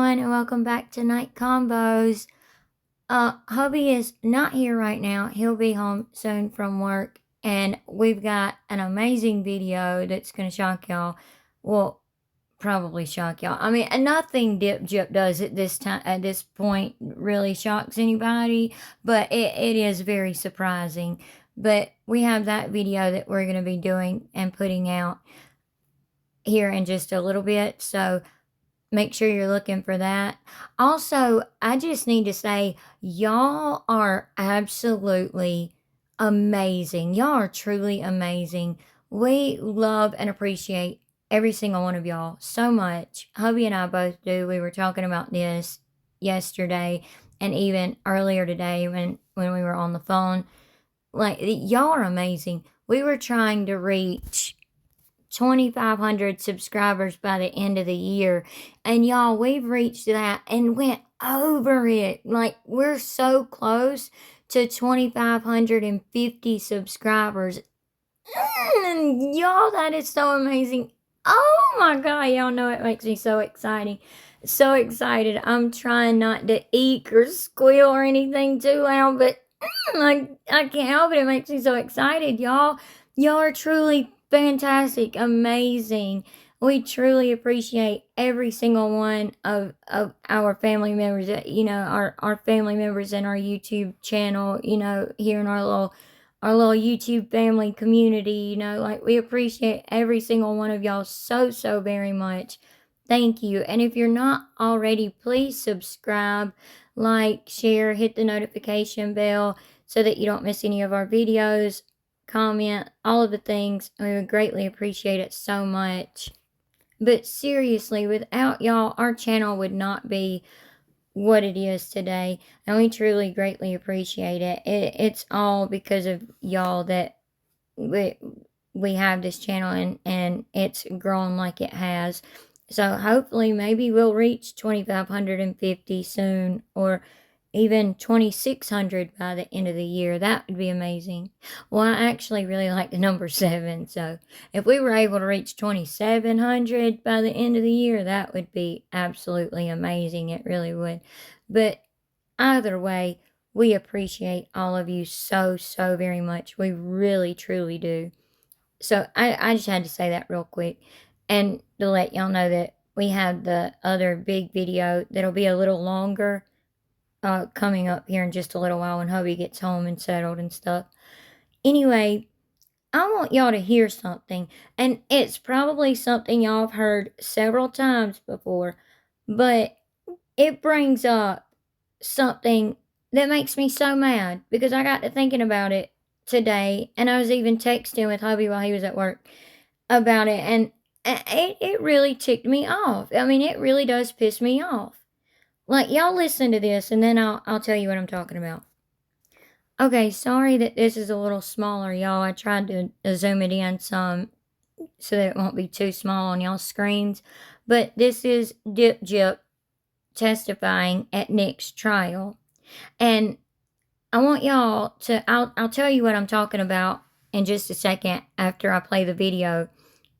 everyone, and welcome back to Night Combos. Hubby is not here right now. He'll be home soon from work, and we've got an amazing video that's gonna shock y'all. Well, probably shock y'all. I mean, nothing Dip Jip does at this time, at this point, really shocks anybody, but it is very surprising. But we have that video that we're gonna be doing and putting out here in just a little bit. So make sure you're looking for that. Also, I just need to say, y'all are absolutely amazing. Y'all are truly amazing. We love and appreciate every single one of y'all so much. Hubby and I both do. We were talking about this yesterday and even earlier today when we were on the phone. Like, y'all are amazing. We were trying to reach 2,500 subscribers by the end of the year. And y'all, we've reached that and went over it. Like, we're so close to 2,550 subscribers. Y'all, that is so amazing. Oh my God, y'all know it makes me so exciting. So excited. I'm trying not to eek or squeal or anything too loud, but like, I can't help it. It makes me so excited, y'all. Y'all are truly fantastic, amazing. We truly appreciate every single one of our family members, our family members in our YouTube channel, here in our little YouTube family community, like we appreciate every single one of y'all so, so very much. Thank you. And if you're not already, please subscribe, like, share, hit the notification bell so that you don't miss any of our videos. Comment, all of the things. We would greatly appreciate it so much. But seriously, without y'all, our channel would not be what it is today, and we truly greatly appreciate it. It's all because of y'all that we have this channel and it's grown like it has. So hopefully maybe we'll reach 2,550 soon, or even 2,600 by the end of the year. That would be amazing. Well, I actually really like the number 7, so if we were able to reach 2,700 by the end of the year, that would be absolutely amazing. It really would. But either way, we appreciate all of you so, so very much. We really, truly do. So I just had to say that real quick, and to let y'all know that we have the other big video that'll be a little longer, coming up here in just a little while when hubby gets home and settled and stuff. Anyway, I want y'all to hear something, and it's probably something y'all have heard several times before, but it brings up something that makes me so mad because I got to thinking about it today, and I was even texting with hubby while he was at work about it, and it really ticked me off. I mean, it really does piss me off. Like, y'all listen to this, and then I'll tell you what I'm talking about. Okay, sorry that this is a little smaller, y'all. I tried to zoom it in some so that it won't be too small on y'all's screens. But this is Dip Jip testifying at Nick's trial. And I want y'all to, I'll tell you what I'm talking about in just a second after I play the video,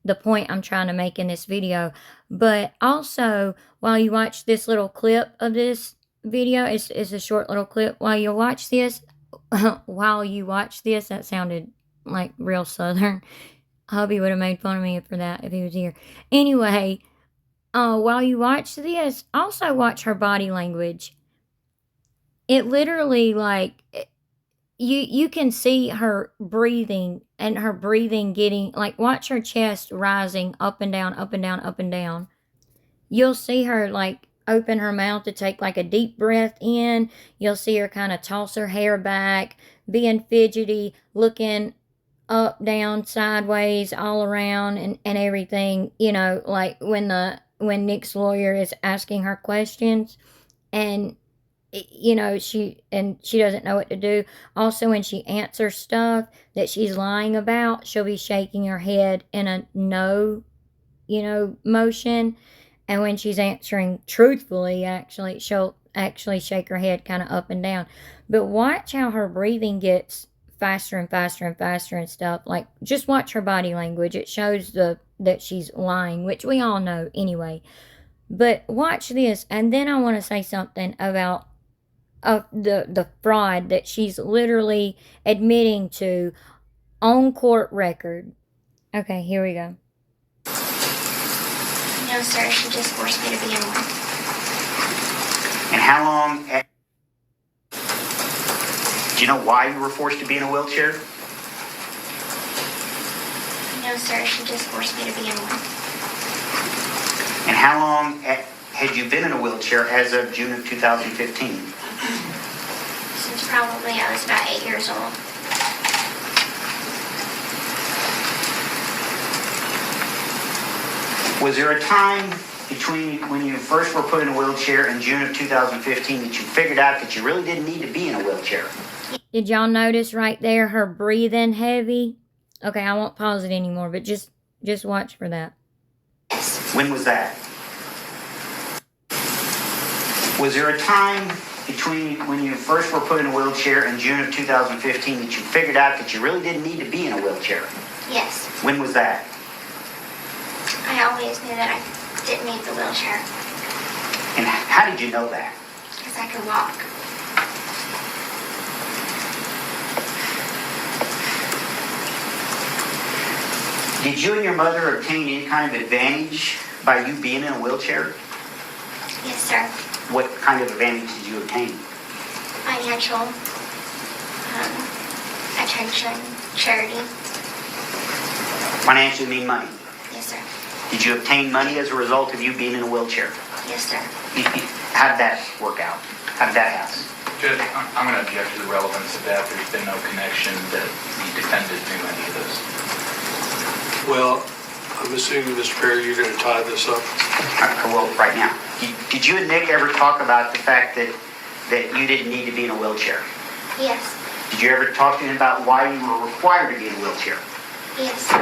the point I'm trying to make in this video. But also, while you watch this little clip of this video, it's a short little clip. While you watch this, that sounded like real Southern. Hubby would have made fun of me for that if he was here. Anyway, while you watch this, also watch her body language. It literally, like, you can see her breathing, and her breathing getting, like, watch her chest rising up and down, up and down, up and down. You'll see her, like, open her mouth to take, like, a deep breath in. You'll see her kind of toss her hair back, being fidgety, looking up, down, sideways, all around, and everything, like when Nick's lawyer is asking her questions, and she doesn't know what to do. Also, when she answers stuff that she's lying about, she'll be shaking her head in a no, motion. And when she's answering truthfully, actually, she'll actually shake her head kind of up and down. But watch how her breathing gets faster and faster and faster and stuff. Like, just watch her body language. It shows that she's lying, which we all know anyway. But watch this, and then I want to say something about the fraud that she's literally admitting to on court record. Okay, here we go. No, sir, she just forced me to be in one. And how long? Do you know why you were forced to be in a wheelchair? No, sir, she just forced me to be in one. And how long had you been in a wheelchair as of June of 2015? Since probably I was about 8 years old. Was there a time between when you first were put in a wheelchair and June of 2015 that you figured out that you really didn't need to be in a wheelchair? Did y'all notice right there her breathing heavy? Okay, I won't pause it anymore, but just watch for that. Yes. When was that? Was there a time between when you first were put in a wheelchair and June of 2015 that you figured out that you really didn't need to be in a wheelchair? Yes. When was that? I always knew that I didn't need the wheelchair. And how did you know that? Because I could walk. Did you and your mother obtain any kind of advantage by you being in a wheelchair? Yes, sir. What kind of advantage did you obtain? Financial, attention, charity. Financially mean money. Yes, sir. Did you obtain money as a result of you being in a wheelchair? Yes, sir. How did that work out? How did that happen? Judge, I'm going to object to the relevance of that. There's been no connection that the defendant knew any of this. Well, I'm assuming, Mr. Perry, you're going to tie this up. I will right now. Did you and Nick ever talk about the fact that you didn't need to be in a wheelchair? Yes. Did you ever talk to him about why you were required to be in a wheelchair? Yes.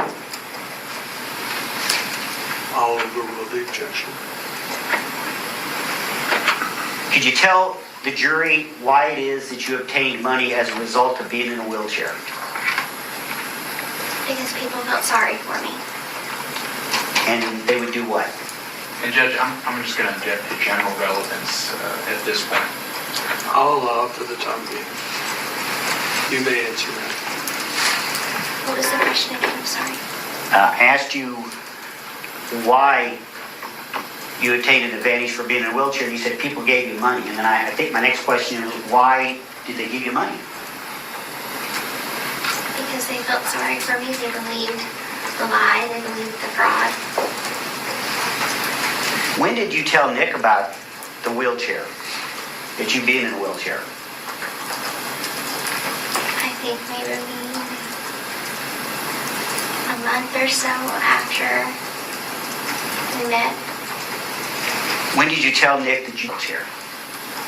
I'll overrule the objection. Could you tell the jury why it is that you obtained money as a result of being in a wheelchair? Because people felt sorry for me. And they would do what? And Judge, I'm just going to object to general relevance at this point. I'll allow it for the time being. You may answer that. What was the question again? I'm sorry. I asked you why you obtained an advantage for being in a wheelchair, and you said people gave you money. And then I think my next question is, why did they give you money? Because they felt sorry for me. They believed the lie. They believed the fraud. When did you tell Nick about the wheelchair, that you being in a wheelchair? I think maybe a month or so after we met. When did you tell Nick that you were here?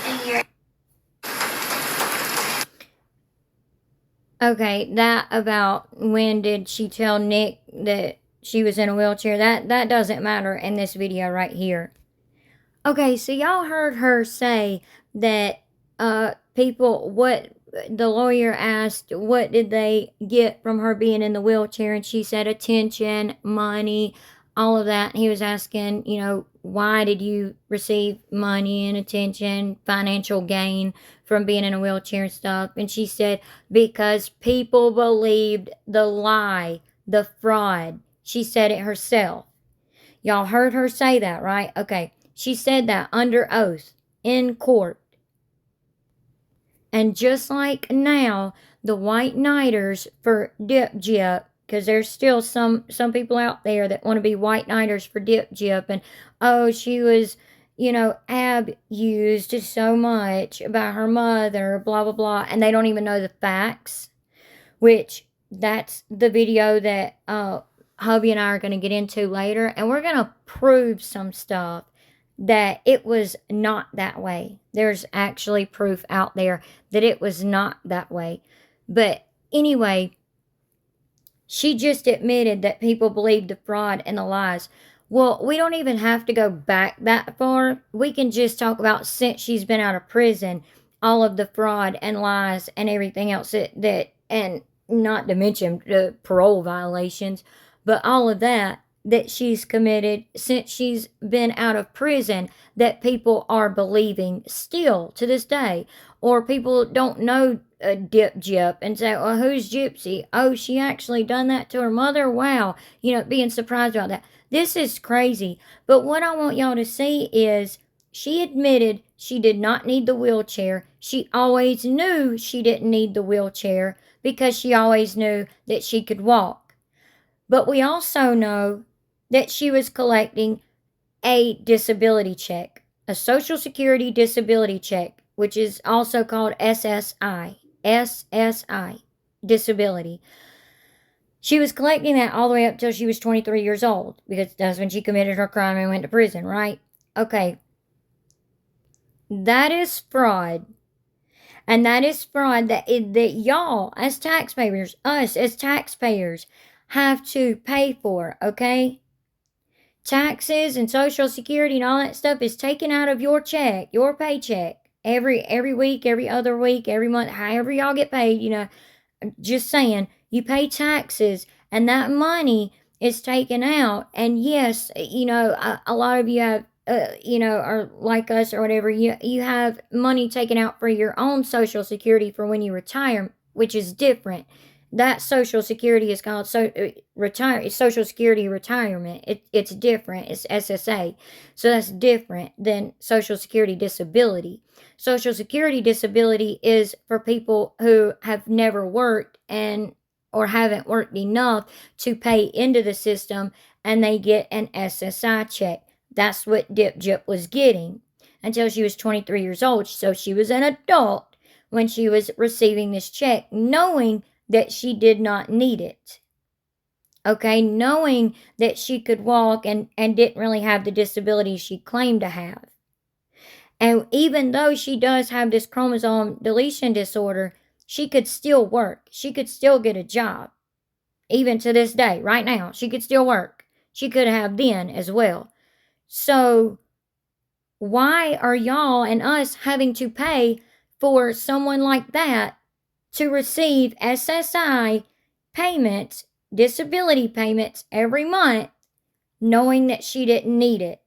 A year. Okay, that about when did she tell Nick that she was in a wheelchair, that doesn't matter in this video right here. Okay, so y'all heard her say that people, what the lawyer asked, what did they get from her being in the wheelchair, and she said attention, money, all of that. He was asking, you know, why did you receive money and attention, financial gain from being in a wheelchair and stuff? And she said, because people believed the lie, the fraud. She said it herself. Y'all heard her say that, right? Okay. She said that under oath in court. And just like now, the white knighters for Dip Gyp, because there's still some people out there that want to be white knighters for Dip Gyp, and oh, she was, you know, abused so much by her mother, blah, blah, blah, and they don't even know the facts, which that's the video that hubby and I are going to get into later, and we're going to prove some stuff that it was not that way. There's actually proof out there that it was not that way. But anyway, she just admitted that people believed the fraud and the lies. Well, we don't even have to go back that far. We can just talk about since she's been out of prison, all of the fraud and lies and everything else that and not to mention the parole violations, but all of that that she's committed since she's been out of prison that people are believing still to this day. Or people don't know Gyp and say, well, who's Gypsy? Oh, she actually done that to her mother? Wow. Being surprised about that. This is crazy. But what I want y'all to see is she admitted she did not need the wheelchair. She always knew she didn't need the wheelchair because she always knew that she could walk. But we also know that she was collecting a disability check, a Social Security disability check, which is also called SSI, disability. She was collecting that all the way up till she was 23 years old, because that's when she committed her crime and went to prison, right? Okay. That is fraud. And that is fraud that y'all, as taxpayers, us as taxpayers, have to pay for, okay? Taxes and Social Security and all that stuff is taken out of your check, your paycheck, every week, every other week, every month, however y'all get paid, just saying, you pay taxes and that money is taken out. And yes, a lot of you have, are like us or whatever, you have money taken out for your own Social Security for when you retire, which is different. That Social Security is called Social Security Retirement. It's different. It's SSA. So that's different than Social Security Disability. Social Security Disability is for people who have never worked or haven't worked enough to pay into the system, and they get an SSI check. That's what Gyp was getting until she was 23 years old. So she was an adult when she was receiving this check, knowing that she did not need it. Okay, knowing that she could walk and didn't really have the disability she claimed to have. And even though she does have this chromosome deletion disorder, she could still work. She could still get a job. Even to this day, right now, she could still work. She could have then as well. So why are y'all and us having to pay for someone like that to receive SSI payments, disability payments every month, knowing that she didn't need it?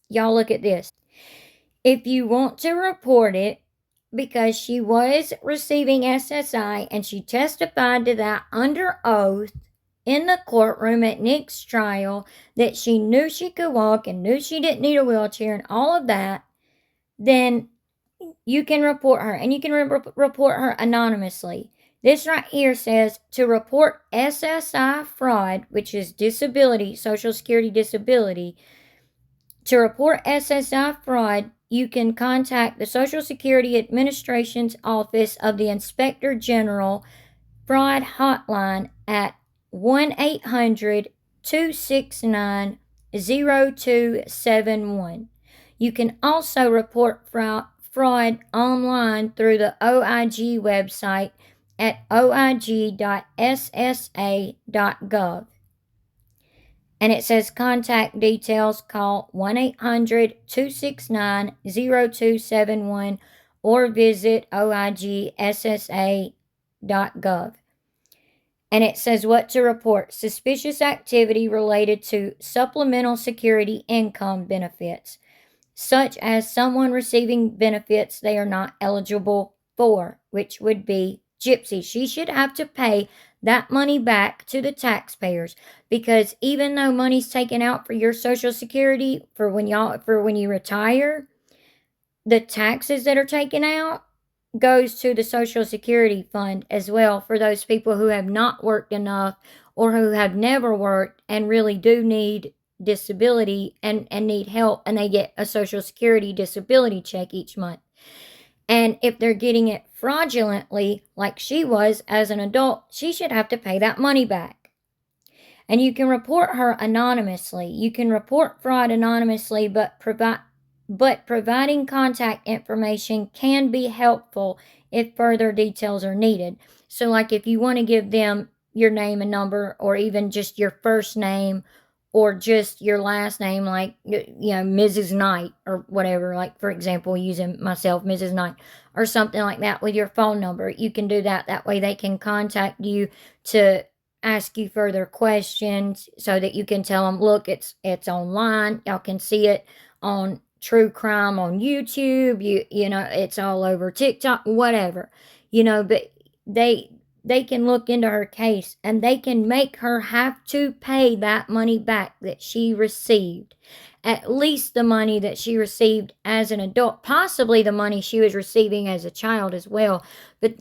Y'all look at this. If you want to report it, because she was receiving SSI and she testified to that under oath in the courtroom at Nick's trial, that she knew she could walk and knew she didn't need a wheelchair and all of that, then you can report her, and you can report her anonymously. This right here says to report SSI fraud, which is disability, Social Security disability. To report SSI fraud, you can contact the Social Security Administration's Office of the Inspector General Fraud Hotline at 1-800-269-0271. You can also report fraud online through the OIG website at oig.ssa.gov. And it says contact details, call 1-800-269-0271 or visit oigssa.gov. And it says what to report: suspicious activity related to supplemental security income benefits, such as someone receiving benefits they are not eligible for, which would be Gypsy. She should have to pay that money back to the taxpayers, because even though money's taken out for your Social Security for when you retire, the taxes that are taken out goes to the Social Security fund as well for those people who have not worked enough or who have never worked and really do need disability and need help, and they get a Social Security disability check each month. And if they're getting it fraudulently, like she was as an adult, she should have to pay that money back. And you can report her anonymously. You can report fraud anonymously, but providing contact information can be helpful if further details are needed. So like if you want to give them your name and number, or even just your first name, or just your last name, like, Mrs. Knight or whatever, like, for example, using myself, Mrs. Knight, or something like that with your phone number, you can do that. That way they can contact you to ask you further questions so that you can tell them, look, it's online. Y'all can see it on true crime on YouTube. You know, it's all over TikTok, whatever. You know, but they can look into her case and they can make her have to pay that money back that she received. At least the money that she received as an adult, possibly the money she was receiving as a child as well. But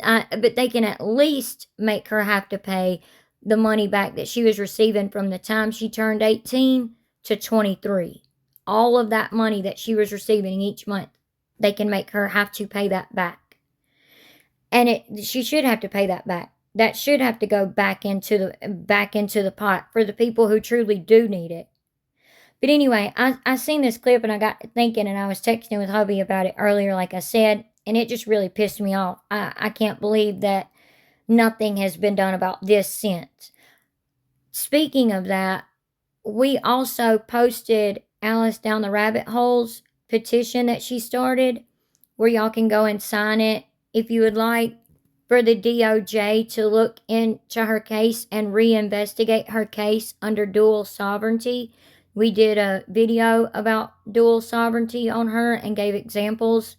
they can at least make her have to pay the money back that she was receiving from the time she turned 18 to 23. All of that money that she was receiving each month, they can make her have to pay that back. And she should have to pay that back. That should have to go back into the pot for the people who truly do need it. But anyway, I seen this clip and I got thinking, and I was texting with hubby about it earlier, like I said, and it just really pissed me off. I can't believe that nothing has been done about this since. Speaking of that, we also posted Alice Down the Rabbit Hole's petition that she started, where y'all can go and sign it if you would like, for the DOJ to look into her case and reinvestigate her case under dual sovereignty. We did a video about dual sovereignty on her and gave examples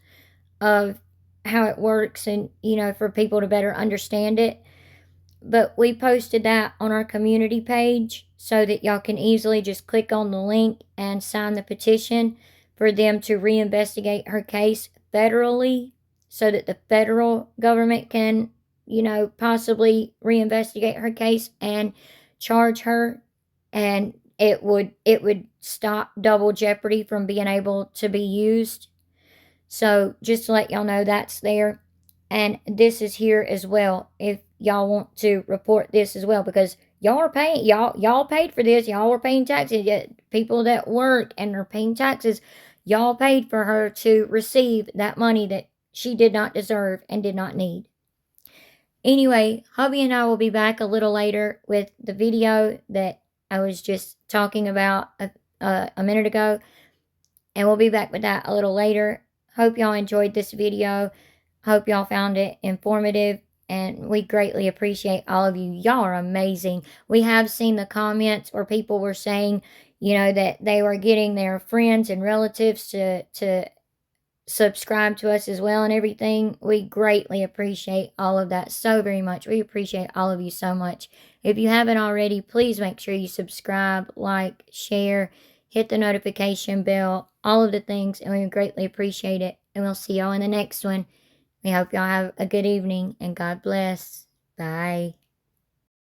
of how it works and, you know, for people to better understand it. But we posted that on our community page so that y'all can easily just click on the link and sign the petition for them to reinvestigate her case federally, so that the federal government can, you know, possibly reinvestigate her case and charge her, and it would stop double jeopardy from being able to be used. So just to let y'all know, that's there. And this is here as well if y'all want to report this as well, because y'all are paying, y'all paid for this. Y'all were paying taxes. People that work and are paying taxes, y'all paid for her to receive that money that she did not deserve and did not need. Anyway, hubby and I will be back a little later with the video that I was just talking about a minute ago. And we'll be back with that a little later. Hope y'all enjoyed this video. Hope y'all found it informative. And we greatly appreciate all of you. Y'all are amazing. We have seen the comments where people were saying, you know, that they were getting their friends and relatives to subscribe to us as well and everything. We greatly appreciate all of that so very much. We appreciate all of you so much. If you haven't already, please make sure you subscribe, like, share, hit the notification bell, all of the things, and we greatly appreciate it. And we'll see y'all in the next one. We hope y'all have a good evening, and God bless. Bye.